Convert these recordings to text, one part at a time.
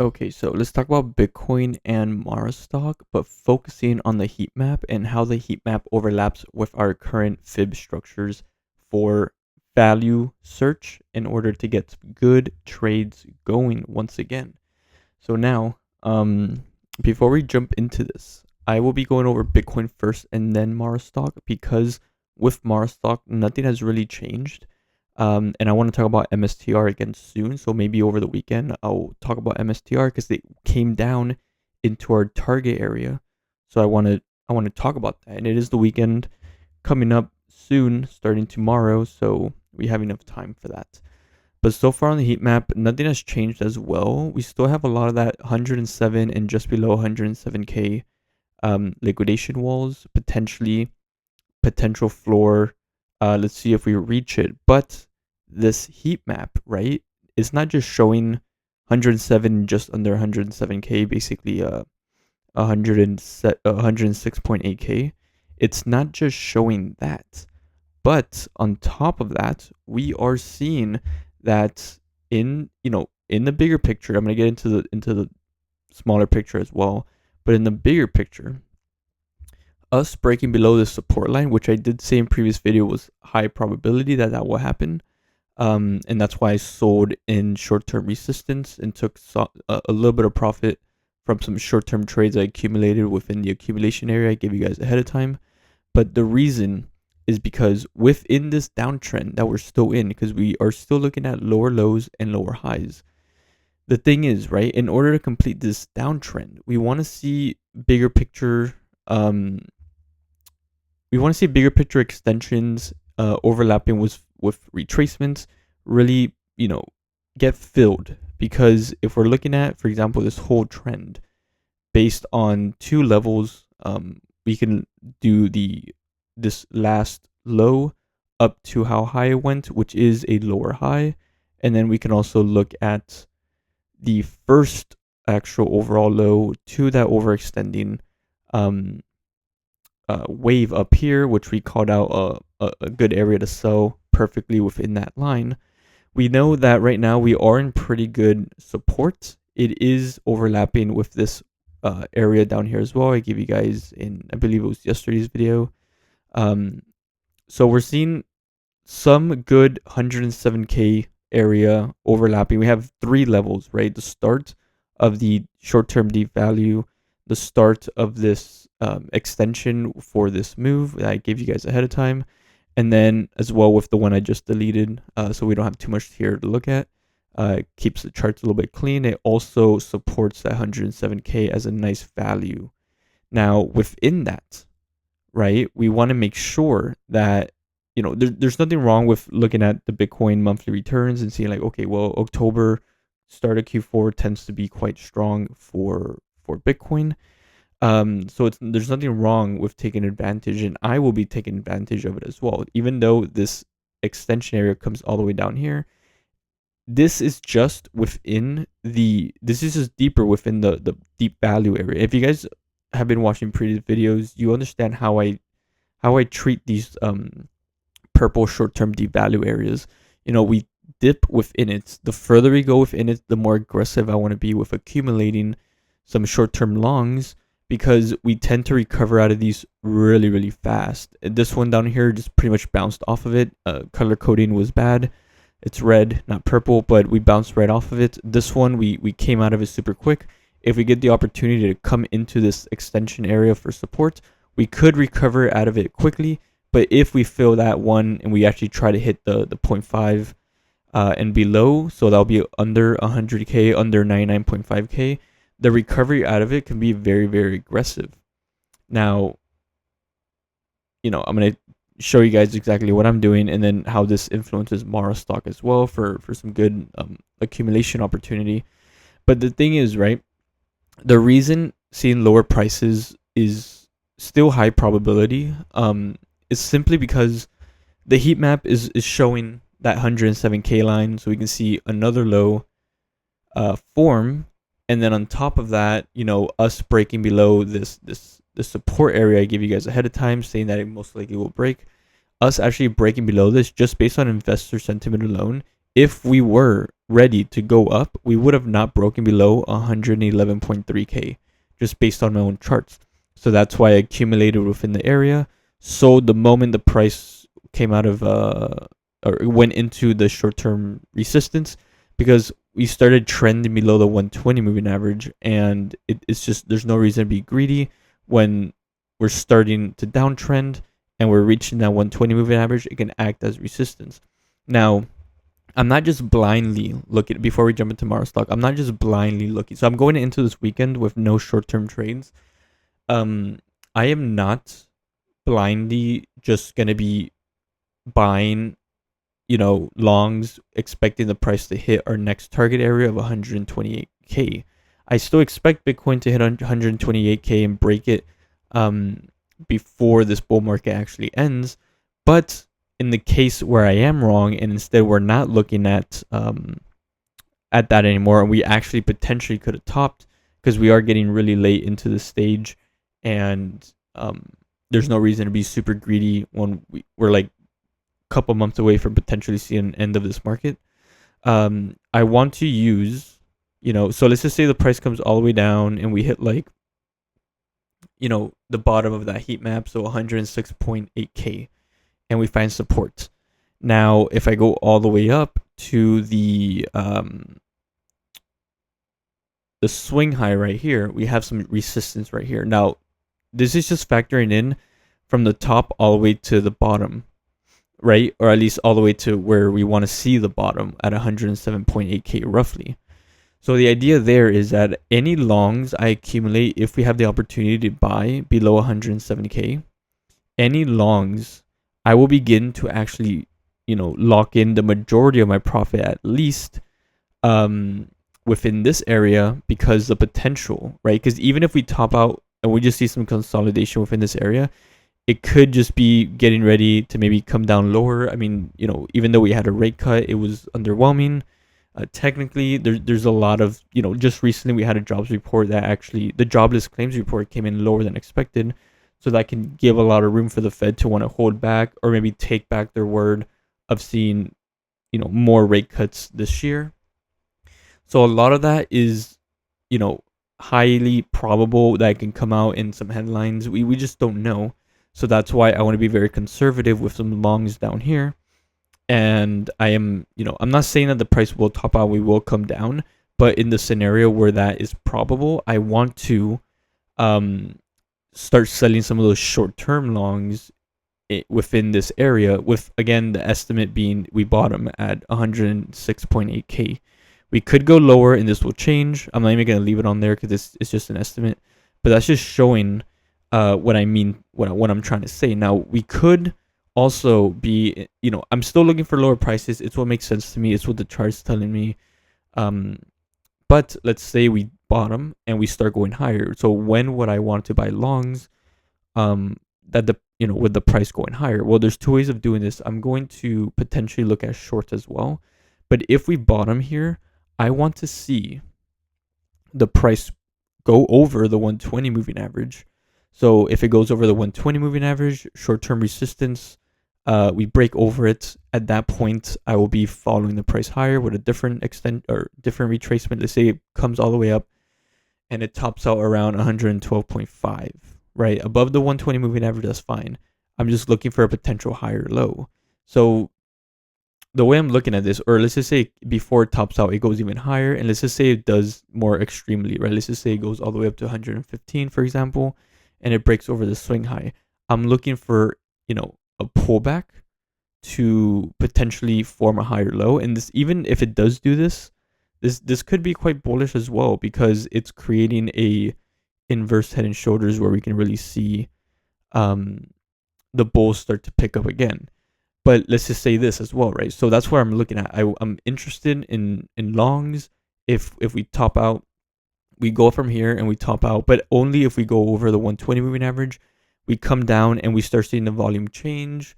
Okay, so let's talk about Bitcoin and Mara stock, but focusing on the heat map and how the heat map overlaps with our current fib structures for value search in order to get good trades going once again. So now, before we jump into this, I will be going over Bitcoin first and then Mara stock because with Mara stock, nothing has really changed. And I want to talk about MSTR again soon. So maybe over the weekend, I'll talk about MSTR because they came down into our target area. So I want to talk about that. And it is the weekend coming up soon, starting tomorrow. So we have enough time for that. But so far on the heat map, nothing has changed as well. We still have a lot of that 107 and just below 107k liquidation walls, potential floor. Let's see if we reach it. But this heat map, right, is not just showing 107 just under 107k, basically 106.8k. It's not just showing that, but on top of that, we are seeing that in the bigger picture. I'm gonna get into the smaller picture as well, but in the bigger picture, us breaking below the support line, which I did say in previous video was high probability that that will happen. And that's why I sold in short-term resistance and took a little bit of profit from some short-term trades I accumulated within the accumulation area I gave you guys ahead of time. But the reason is because within this downtrend that we're still in, because we are still looking at lower lows and lower highs. The thing is, right, in order to complete this downtrend, we want to see bigger picture extensions overlapping with retracements really, get filled. Because if we're looking at, for example, this whole trend based on two levels, we can do this last low up to how high it went, which is a lower high. And then we can also look at the first actual overall low to that overextending wave up here, which we called out a good area to sell perfectly within that line. We know that right now we are in pretty good support. It is overlapping with this area down here as well. I gave you guys in, I believe it was yesterday's video. So we're seeing some good 107k area overlapping. We have three levels, right? The start of the short-term deep value, the start of this extension for this move that I gave you guys ahead of time, and then as well with the one I just deleted, so we don't have too much here to look at. It keeps the charts a little bit clean. It also supports that 107k as a nice value. Now within that, right, we want to make sure that there's nothing wrong with looking at the Bitcoin monthly returns and seeing like, okay, well, October start of Q4 tends to be quite strong for Bitcoin. So there's nothing wrong with taking advantage, and I will be taking advantage of it as well. Even though this extension area comes all the way down here, this is just deeper within the deep value area. If you guys have been watching previous videos, you understand how I treat these purple short-term deep value areas. We dip within it. The further we go within it, the more aggressive I want to be with accumulating some short-term longs, because we tend to recover out of these really, really fast. This one down here just pretty much bounced off of it. Color coding was bad. It's red, not purple, but we bounced right off of it. This one, we came out of it super quick. If we get the opportunity to come into this extension area for support, we could recover out of it quickly. But if we fill that one and we actually try to hit the 0.5 and below, so that'll be under 100k, under 99.5k, the recovery out of it can be very, very aggressive. Now, I'm going to show you guys exactly what I'm doing and then how this influences Mara stock as well for some good accumulation opportunity. But the thing is, right, the reason seeing lower prices is still high probability is simply because the heat map is showing that 107k line, so we can see another low form. And then on top of that, us breaking below this support area I give you guys ahead of time, saying that it most likely will break. Us actually breaking below this just based on investor sentiment alone if we were ready to go up, we would have not broken below 111.3k just based on my own charts. So that's why I accumulated within the area. So the moment the price came out of or went into the short-term resistance, because we started trending below the 120 moving average, and it's just there's no reason to be greedy when we're starting to downtrend and we're reaching that 120 moving average. It can act as resistance. Now, I'm not just blindly looking before we jump into tomorrow's stock. I'm not just blindly looking. So I'm going into this weekend with no short-term trades. I am not blindly just gonna be buying, longs, expecting the price to hit our next target area of 128k. I still expect Bitcoin to hit 128k and break it before this bull market actually ends. But in the case where I am wrong, and instead we're not looking at that anymore, and we actually potentially could have topped, because we are getting really late into the stage, and there's no reason to be super greedy when we're like a couple months away from potentially seeing an end of this market. I want to use, so let's just say the price comes all the way down and we hit like, the bottom of that heat map, so 106.8k, and we find support. Now, if I go all the way up to the swing high right here, we have some resistance right here. Now, this is just factoring in from the top all the way to the bottom, right? Or at least all the way to where we want to see the bottom at 107.8k roughly. So the idea there is that any longs I accumulate, if we have the opportunity to buy below 170k, any longs, I will begin to actually, lock in the majority of my profit at least within this area, because the potential, right? Because even if we top out and we just see some consolidation within this area, it could just be getting ready to maybe come down lower. I mean, even though we had a rate cut, it was underwhelming. Technically, there's a lot of, just recently we had a jobs report that actually, the jobless claims report came in lower than expected. So that can give a lot of room for the Fed to want to hold back or maybe take back their word of seeing, more rate cuts this year. So a lot of that is, highly probable that it can come out in some headlines. We just don't know. So that's why I want to be very conservative with some longs down here. And I am, I'm not saying that the price will top out, we will come down, but in the scenario where that is probable, I want to start selling some of those short-term longs within this area, with, again, the estimate being we bottom at 106.8k. We could go lower and this will change. I'm not even going to leave it on there because it's just an estimate, but that's just showing what I mean, what I'm trying to say. Now, we could also be, I'm still looking for lower prices. It's what makes sense to me. It's what the chart's telling me. But let's say we bottom and we start going higher. So when would I want to buy longs? With the price going higher? Well, there's two ways of doing this. I'm going to potentially look at short as well. But if we bottom here, I want to see the price go over the 120 moving average. So if it goes over the 120 moving average, short-term resistance, we break over it. At that point, I will be following the price higher with a different extent or different retracement. Let's say it comes all the way up and it tops out around 112.5, right? Above the 120 moving average, that's fine. I'm just looking for a potential higher low. So the way I'm looking at this, or let's just say before it tops out, it goes even higher. And let's just say it does more extremely, right? Let's just say it goes all the way up to 115, for example, and it breaks over the swing high. I'm looking for, a pullback to potentially form a higher low. And this, even if it does do this could be quite bullish as well, because it's creating a inverse head and shoulders where we can really see the bulls start to pick up again. But let's just say this as well, right? So that's where I'm looking at. I'm interested in longs. If we top out, we go from here and we top out, but only if we go over the 120 moving average. We come down and we start seeing the volume change,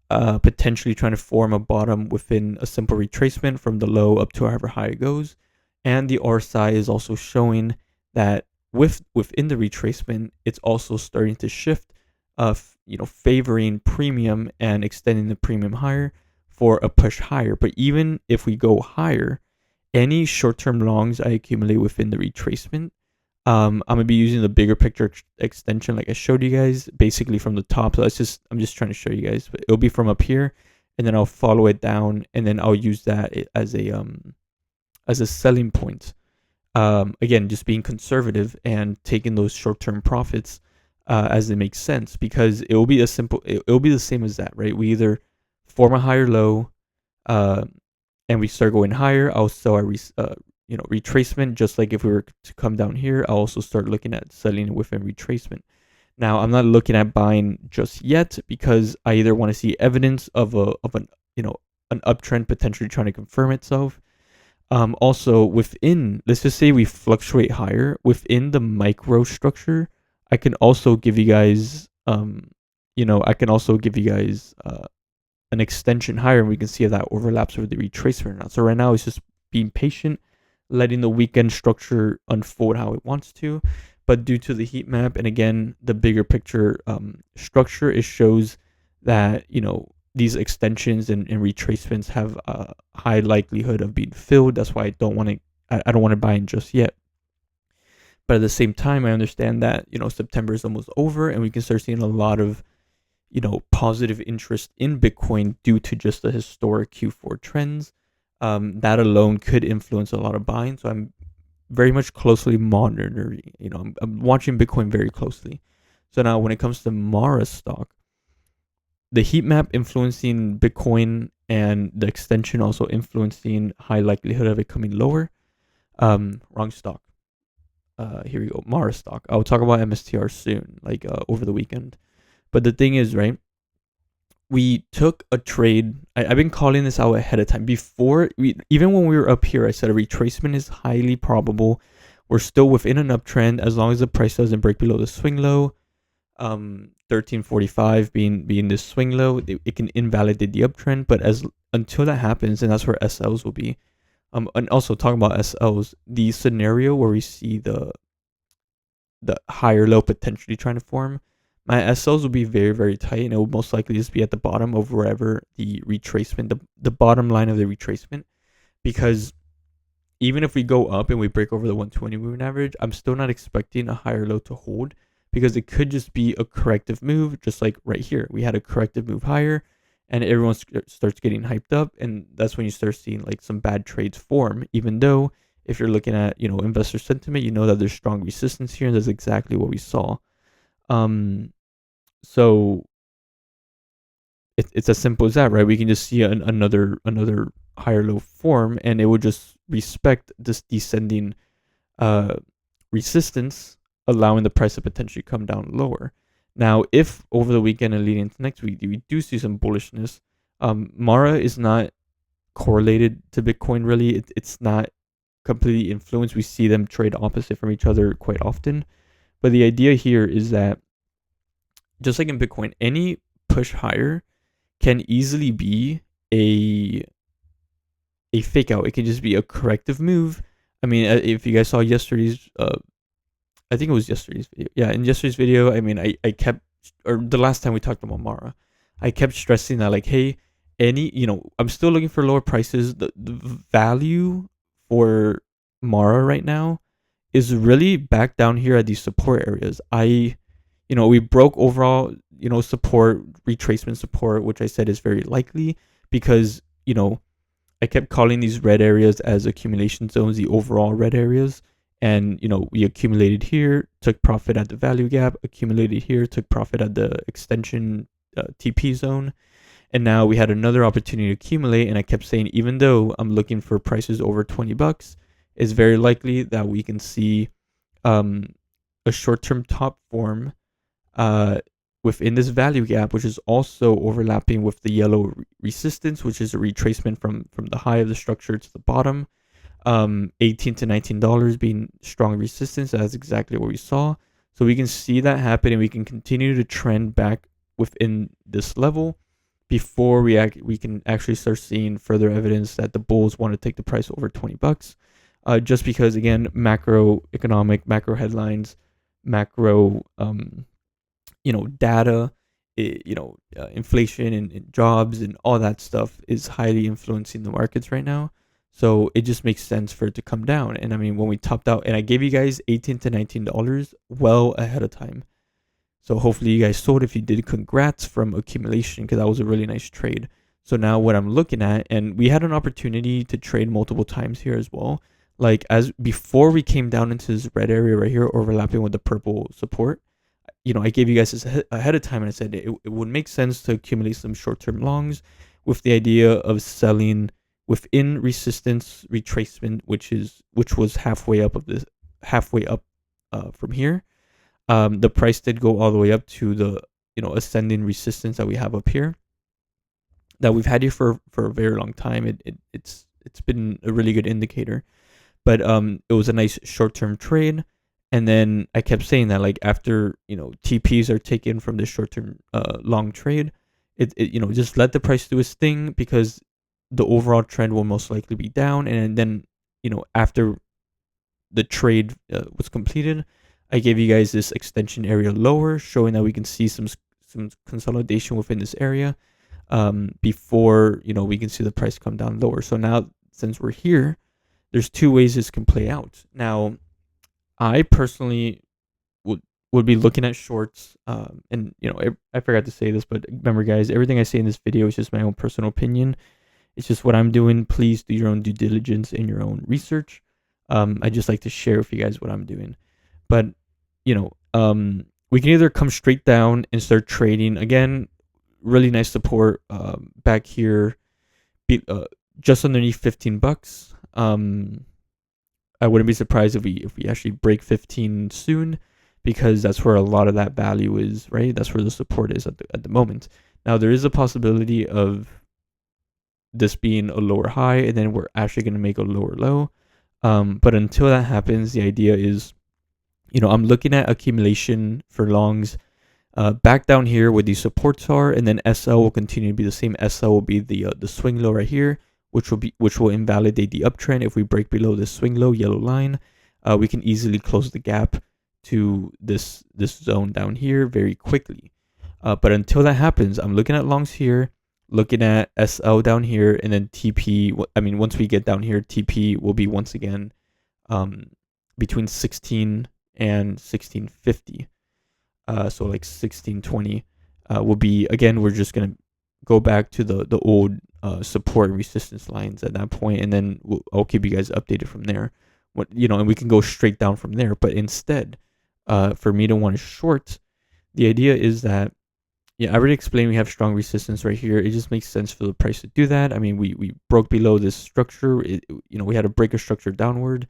potentially trying to form a bottom within a simple retracement from the low up to however high it goes. And the RSI is also showing that within the retracement, it's also starting to shift, favoring premium and extending the premium higher for a push higher. But even if we go higher, any short-term longs I accumulate within the retracement, I'm gonna be using the bigger picture extension like I showed you guys, basically from the top. So I'm just trying to show you guys, but it'll be from up here, and then I'll follow it down, and then I'll use that as a selling point. Again, just being conservative and taking those short-term profits as it makes sense, because it will be it'll be the same as that, right? We either form a higher low, uh, and we start going higher. I'll sell our retracement, just like if we were to come down here, I'll also start looking at selling within retracement. Now, I'm not looking at buying just yet because I either want to see evidence of an uptrend potentially trying to confirm itself. Also, within, let's just say we fluctuate higher within the micro structure, I can also give you guys I can also give you guys an extension higher, and we can see if that overlaps with the retracement or not. So right now it's just being patient, letting the weekend structure unfold how it wants to. But due to the heat map and again the bigger picture structure, it shows that these extensions and retracements have a high likelihood of being filled. That's why I don't want to buy in just yet. But at the same time, I understand that September is almost over, and we can start seeing a lot of positive interest in Bitcoin due to just the historic Q4 trends. That alone could influence a lot of buying. So I'm very much closely monitoring. I'm watching Bitcoin very closely. So now, when it comes to Mara stock, the heat map influencing Bitcoin and the extension also influencing high likelihood of it coming lower. Wrong stock. Here we go. Mara stock. I'll talk about MSTR soon, like over the weekend. But the thing is, right, we took a trade. I've been calling this out ahead of time. Even when we were up here, I said a retracement is highly probable. We're still within an uptrend as long as the price doesn't break below the swing low. 1345 being this swing low, it can invalidate the uptrend. But until that happens, and that's where SLs will be. And also talking about SLs, the scenario where we see the higher low potentially trying to form, my SLs will be very, very tight, and it will most likely just be at the bottom of wherever the retracement, the bottom line of the retracement, because even if we go up and we break over the 120 moving average, I'm still not expecting a higher low to hold, because it could just be a corrective move, just like right here. We had a corrective move higher, and everyone starts getting hyped up, and that's when you start seeing like some bad trades form, even though if you're looking at investor sentiment, that there's strong resistance here, and that's exactly what we saw. So it's as simple as that, right? We can just see another higher low form, and it will just respect this descending resistance, allowing the price to potentially come down lower. Now, if over the weekend and leading into next week we do see some bullishness, Mara is not correlated to Bitcoin really. It's not completely influenced. We see them trade opposite from each other quite often. But the idea here is that, just like in Bitcoin, any push higher can easily be a fake out. It can just be a corrective move. I mean, if you guys saw yesterday's, I think it was yesterday's video. Yeah, in yesterday's video, I mean, I kept, or the last time we talked about Mara, I kept stressing that, like, hey, I'm still looking for lower prices. The value for Mara right now is really back down here at these support areas. We broke overall, support, retracement support, which I said is very likely because, I kept calling these red areas as accumulation zones, the overall red areas. And, we accumulated here, took profit at the value gap, accumulated here, took profit at the extension TP zone. And now we had another opportunity to accumulate. And I kept saying, even though I'm looking for prices over $20, it's very likely that we can see a short-term top form within this value gap, which is also overlapping with the yellow resistance, which is a retracement from the high of the structure to the bottom. $18 to $19 being strong resistance. That's exactly what we saw. So we can see that happen, and we can continue to trend back within this level before we can actually start seeing further evidence that the bulls want to take the price over $20. Just because, again, macroeconomic, macro headlines, macro data inflation and jobs and all that stuff is highly influencing the markets right now. So it just makes sense for it to come down. And I mean, when we topped out, and I gave you guys $18 to $19 well ahead of time. So hopefully you guys sold. If you did, congrats from accumulation, because that was a really nice trade. So now what I'm looking at, and we had an opportunity to trade multiple times here as well. Like as before we came down into this red area right here, overlapping with the purple support. I gave you guys this ahead of time, and I said it would make sense to accumulate some short-term longs with the idea of selling within resistance retracement, which was halfway up from here. The price did go all the way up to the ascending resistance that we have up here, that we've had here for a very long time. It's been a really good indicator, but it was a nice short-term trade. And then I kept saying that, like, after TPs are taken from this short-term long trade, it just let the price do its thing, because the overall trend will most likely be down. And then after the trade was completed, I gave you guys this extension area lower, showing that we can see some consolidation within this area before we can see the price come down lower. So now, since we're here, there's two ways this can play out. Now, I personally would be looking at shorts, and I forgot to say this, but remember, guys, everything I say in this video is just my own personal opinion. It's just what I'm doing. Please do your own due diligence and your own research. I just like to share with you guys what I'm doing. But we can either come straight down and start trading again. Really nice support back here, just underneath $15. I wouldn't be surprised if we actually break 15 soon, because that's where a lot of that value is, right? That's where the support is at the moment. Now, there is a possibility of this being a lower high, and then we're actually going to make a lower low. But until that happens, the idea is, I'm looking at accumulation for longs back down here where these supports are, and then SL will continue to be the same. SL will be the swing low right here, which will invalidate the uptrend. If we break below this swing low yellow line, we can easily close the gap to this zone down here very quickly. But until that happens, I'm looking at longs here, looking at SL down here, and then TP. Once we get down here, TP will be once again between 16 and 1650. So like 1620 will be, again, we're just gonna go back to the old support and resistance lines at that point, and then I'll keep you guys updated from there. And we can go straight down from there. But instead, for me to want to short, the idea is that, I already explained we have strong resistance right here. It just makes sense for the price to do that. I mean, we broke below this structure. We had to break a structure downward.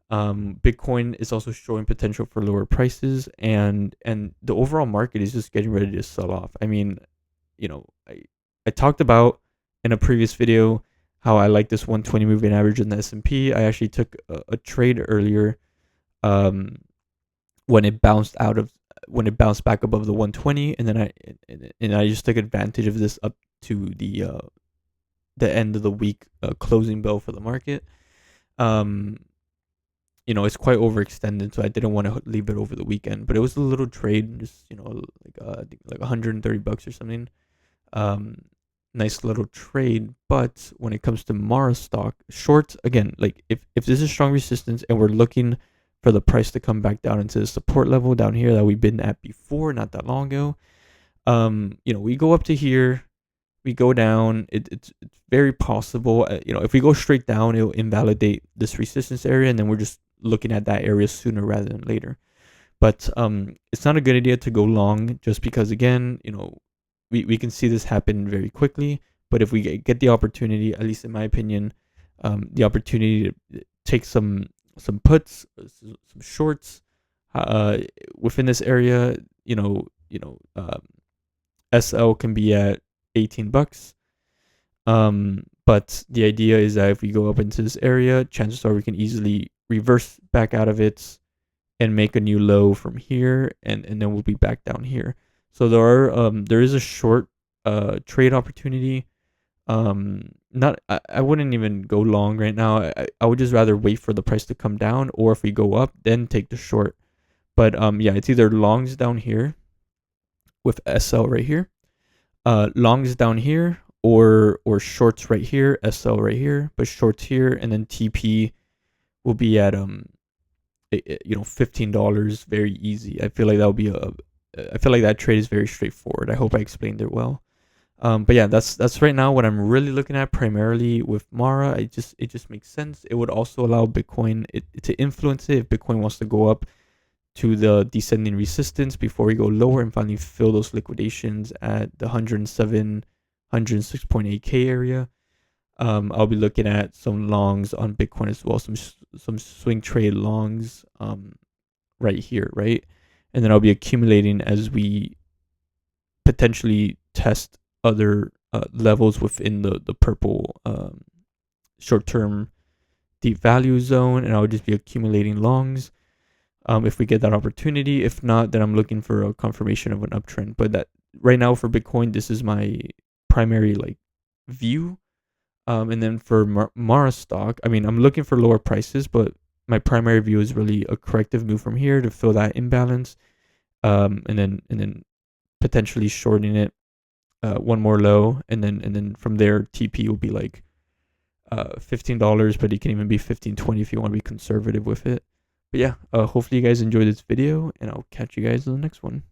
Bitcoin is also showing potential for lower prices, and the overall market is just getting ready to sell off. I mean, I talked about in a previous video how I like this 120 moving average in the S&P. I actually took a trade earlier when it bounced back above the 120, and then I just took advantage of this up to the end of the week closing bell for the market. It's quite overextended, so I didn't want to leave it over the weekend. But it was a little trade, just I think like $130 or something. Nice little trade. But when it comes to Mara stock, short, again, like if this is strong resistance and we're looking for the price to come back down into the support level down here that we've been at before, not that long ago, we go up to here, we go down. It's very possible, if we go straight down, it'll invalidate this resistance area, and then we're just looking at that area sooner rather than later. But it's not a good idea to go long, just because, again, we can see this happen very quickly. But if we get the opportunity, at least in my opinion, the opportunity to take some puts, some shorts within this area, SL can be at $18. But the idea is that if we go up into this area, chances are we can easily reverse back out of it and make a new low from here, and then we'll be back down here. So there is a short trade opportunity. I wouldn't even go long right now. I would just rather wait for the price to come down, or if we go up, then take the short. But it's either longs down here, with SL right here, longs down here, or shorts right here, SL right here, but shorts here, and then TP will be at $15, very easy. I feel like that would be I feel like that trade is very straightforward. I hope I explained it well. But yeah, that's right now what I'm really looking at primarily with Mara. It just makes sense. It would also allow Bitcoin to influence it if Bitcoin wants to go up to the descending resistance before we go lower and finally fill those liquidations at the 107, 106.8K area. I'll be looking at some longs on Bitcoin as well, some swing trade longs right here, right? And then I'll be accumulating as we potentially test other levels within the purple short-term deep value zone, and I'll just be accumulating longs if we get that opportunity. If not, then I'm looking for a confirmation of an uptrend. But that right now for Bitcoin, this is my primary like view. And then for Mara stock, I mean, I'm looking for lower prices, but my primary view is really a corrective move from here to fill that imbalance, and then potentially shorting it one more low, and then from there TP will be like $15, but it can even be $15.20 if you want to be conservative with it. But yeah, hopefully you guys enjoyed this video, and I'll catch you guys in the next one.